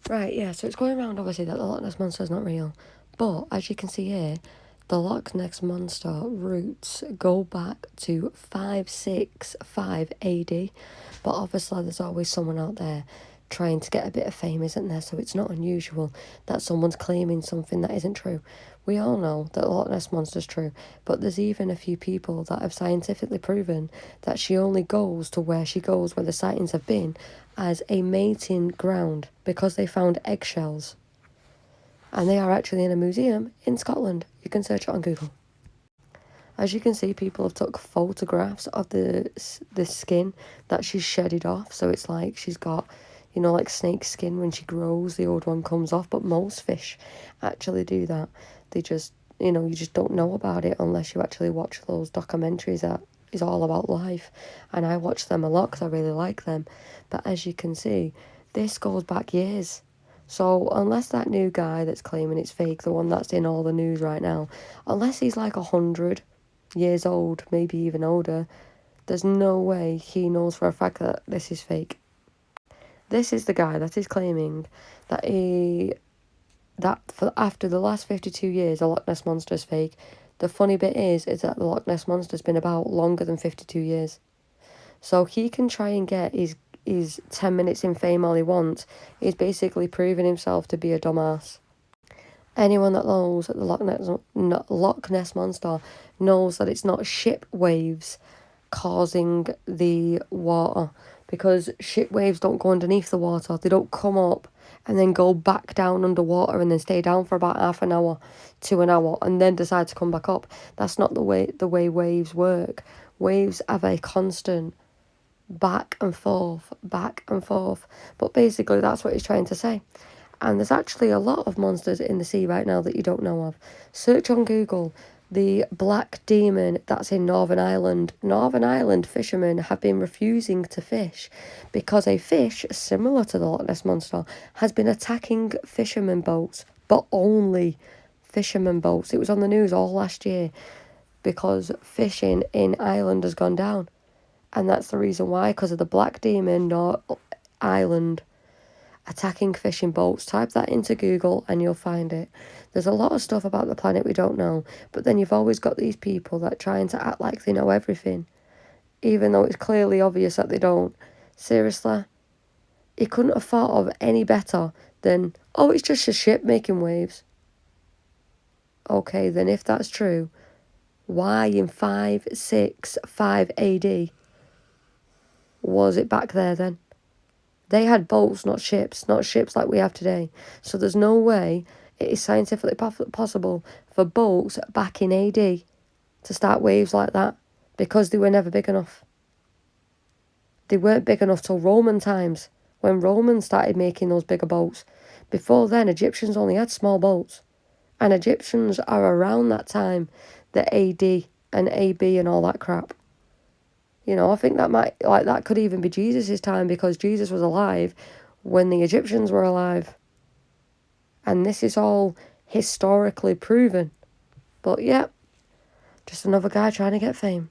Right, yeah, so it's going around obviously that the Loch Ness Monster is not real. But as you can see here, the Loch Ness Monster roots go back to 565 AD. But obviously there's always someone out there trying to get a bit of fame, isn't there? So it's not unusual that someone's claiming something that isn't true. We all know that the Loch Ness Monster's true, but there's even a few people that have scientifically proven that she only goes to where she goes, where the sightings have been, as a mating ground because they found eggshells. And they are actually in a museum in Scotland. You can search it on Google. As you can see, people have took photographs of the skin that she's shedded off. So it's like she's got, you know, like snake skin when she grows, the old one comes off. But most fish actually do that. They just, you know, you just don't know about it unless you actually watch those documentaries that is all about life. And I watch them a lot because I really like them. But as you can see, this goes back years. So unless that new guy that's claiming it's fake, the one that's in all the news right now, unless he's like 100 years old, maybe even older, there's no way he knows for a fact that this is fake. This is the guy that is claiming that for after the last 52 years, the Loch Ness Monster is fake. The funny bit is that the Loch Ness Monster's been about longer than 52 years. So he can try and get his 10 minutes in fame all he wants. He's basically proving himself to be a dumbass. Anyone that knows that the Loch Ness Monster knows that it's not ship waves causing the water, because ship waves don't go underneath the water. They don't come up and then go back down underwater and then stay down for about half an hour to an hour and then decide to come back up. That's not the way waves work. Waves have a constant back and forth. But basically that's what he's trying to say. And there's actually a lot of monsters in the sea right now that you don't know of. Search on Google the black demon that's in Northern Ireland. Northern Ireland fishermen have been refusing to fish because a fish similar to the Loch Ness Monster has been attacking fishermen boats, but only fishermen boats. It was on the news all last year because fishing in Ireland has gone down. And that's the reason why, because of the black demon, Ireland attacking fishing boats. Type that into Google and you'll find it. There's a lot of stuff about the planet we don't know, but then you've always got these people that trying to act like they know everything, even though it's clearly obvious that they don't. Seriously, he couldn't have thought of any better than, oh, it's just a ship making waves. Okay, then if that's true, why in 565 AD was it back there then? They had boats, not ships like we have today. So there's no way it is scientifically possible for boats back in AD to start waves like that, because they were never big enough. They weren't big enough till Roman times, when Romans started making those bigger boats. Before then, Egyptians only had small boats. And Egyptians are around that time, the AD and AB and all that crap. You know, I think that could even be Jesus' time, because Jesus was alive when the Egyptians were alive. And this is all historically proven. But yeah, just another guy trying to get fame.